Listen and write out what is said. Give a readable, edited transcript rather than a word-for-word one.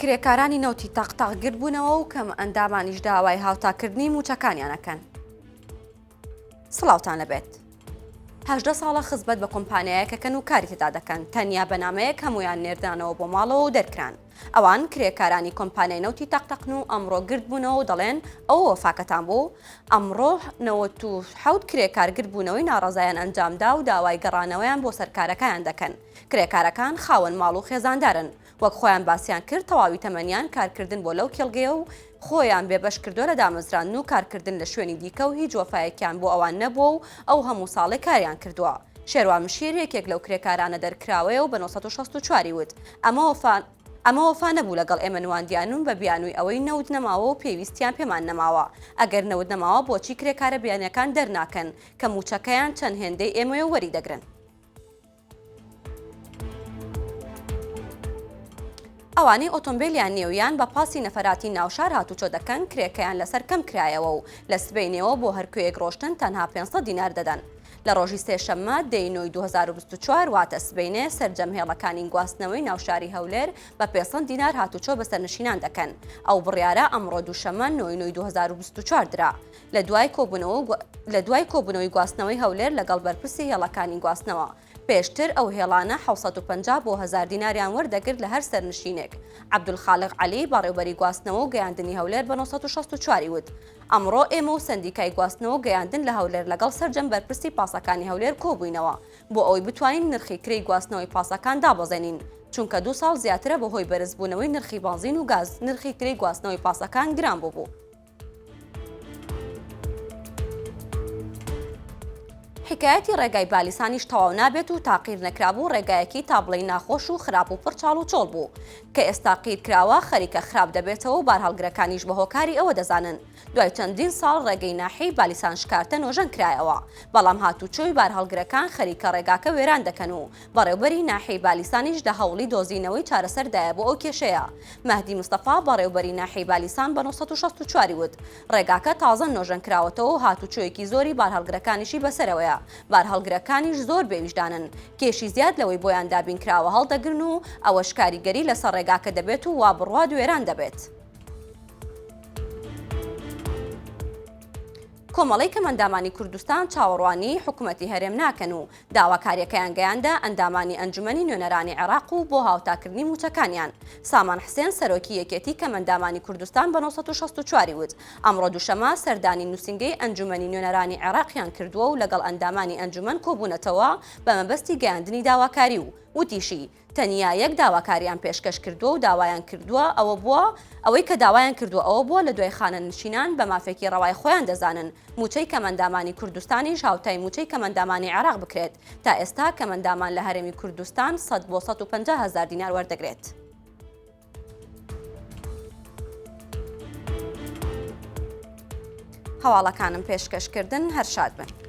کرێکارانی نەوتی تاقتاقگر بوونەوە و کەم ئەندامانیش داوای هاوتاکردنی موچەکانیانەکەن. سڵاوتان لەبێت. 18 ساڵە خزمەت بە کۆمپانیایەکەکەن و کاری تێدا دەکەن، تەنیا بەنامەیەک هەمویان نێردانەوە بۆ ماڵەوە و دەرکران. ئەوان کرێکارانی کۆمپانیای نەوتی تاقتەقن و ئەمڕۆ گرت بوونەوە و دەڵێن ئەوە وەفاکەتان بوو. ئەمڕۆ 97 کرێکار گرت بوونەوەی ناڕەزایان ئەنجامدا و داوای گەڕانەوەیان بۆ سەرکارەکەیان دەکەن. کرێکارەکان خاوەن ماڵ و خێزاندارن، وەک خۆیان باسییان کرد تەواوی تەمەنیان کارکردن بۆ لەو کێڵگەیە و خۆیان بێبەش کردووە لە دامەزراندن و کارکردن لە شوێنی دیکە و هیچ وەفایەکیان بۆ ئەوان نەبووە و ئەو هەموو ساڵێ کاریان کردووە. شێروان مشیر یەکێک لەو کرێکارانە دەرکراوەیە و بە 1964 وت ئەمە وەفا نەبوو لەگەڵ ئێمە نواندیانون بە بیانووی ئەوەی نەود نەماوە و پێویستیان پێمان نەماوە. ئەگەر نەود نەماوە بۆچی کرێکارە بیانیەکان دەرناکەن کە موچەکەیان چەند هێندەی ئێمەوە وەری دەگرن. ئەوانەی ئۆتۆمبیلیان نێویان بە پاسی نەفەراتی ناوشار هاتوچۆ دەکەن، کرێکەیان لەسەر کەم کرایەوە و لە سبەینەوە بۆ هەرکوێیەک ڕۆشتن تەنها 500 دینار دەدەن. لە ڕۆژی سێشەممە دەینۆی 2024 واتە سبەینێ سەرجەمهێڵەکانی گواستنەوەی ناوشاری هەولێر بە 500 دینار هاتوچۆ بەسەرنشینان دەکەن. ئەو بڕیارە ئەمڕۆ دووشەممە نۆی 2024 درا لە دوای کۆبوونەوەی گواستنەوەی هەولێر لەگەڵ بەرپرسی هێڵەکانی گواستنەوە. پێشتر ئەو هێڵانە 750 بۆ 1000 دیناریان وەردەگرت لە هەر سەرنشینێک. عەبدولخالق عەلی بەڕێوەبەری گواستنەوە و گەیاندنی هەولێر بە 1964 وت ئەمڕۆ ئێمە و سندیکای گواستنەوە و گەیاندن لە هەولێر لەگەڵ سەرجەم بەرپرسی پاسەکانی هەولێر کۆبووینەوە بۆ ئەوەی بتوانین نرخی کرێی گواستنەوەی پاسەکان دابەزێنین، چونکە 2 ساڵ زیاترە بەهۆی بەرزبوونەوەی نرخی بنزین و گاز نرخی کرێی گواستنەوەی پاسەکان گران بوو. حکایەتی ڕێگای بالیسانیش تەواو نابێت و تاقیر نەکرابوو ڕێگایەکی تا بڵێ ناخۆش و خراپ و پڕچاڵ و چۆڵ بوو کە ئێستا قیر کراوە خەریکە خراپ دەبێتەوە و بارهەڵگرەکانیش بە هۆکاری ئەوە دەزانن. دوای چەندین ساڵ ڕێگەی ناحەی بالیسان شکارتە نۆژەن کرایەوە، بەڵام هاتوچۆی بارهەڵگرەکان خەریکە ڕێگاکە وێران دەکەن و بەڕێوبەری ناحەی بالیسانیش دە هەوڵی دۆزینەوەی چارەسەردایە بۆ ئەو کێشەیە. مەهدی مستەفا بەڕێوبەری ناحەی بالیسان بە 1964 وت ڕێگاکە تازە نۆژەن کراوەتەوە و هاتوچۆیەکی زۆری بارهەڵگرەکانیشی بەسەرەوەیە. بارهەڵگرەکانیش زۆر بێویژدانن، کێشی زیاد لەوەی بۆیان دابین کراوە هەڵدەگرن و ئەوەش کاریگەری لەسەر ڕێگاکە دەبێت و وا بڕوا دوێران دەبێت. کۆمەڵی کەمەندامانی کوردستان چاوەڕوانی حکوومەتی هەرێم ناکەن و داواکاریەکەیان گەیاندا ئەندامانی ئەنجومەنی نوێنەرانی عێراق و بۆ هاوتاکردنی موچەکانیان. سامان حسێن سەرۆکی یەکێتی کەمەندامانی کوردستان بە 1964 وت ئەمڕۆ دووشەمە سەردانی نووسنگەی ئەنجومەنی نوێنەرانی عێراقیان کردووە و لەگەڵ ئەندامانی ئەنجومەن کۆبوونەتەوە بە مەبەستی گەیاندنی داواکاری و وتیشی تەنیا یەک داواکاریان پێشکەش کردووە و داوایان کردووە ئەوەی کە داوایان کردووە ئەوە بووە لە دوای خانە نشینان بە مافێکی ڕەوای خۆیان دەزانن موچەی کەمەندامانی کوردستانیش هاوتای موچەی کەمەندامانی عێراق بکرێت. تا ئێستا کەمەندامان لە هەرێمی کوردستان 100 بۆ 150 هزار دینار وەردەگرێت. هەواڵەکانم پێشکەشکردن هەر شاد بن.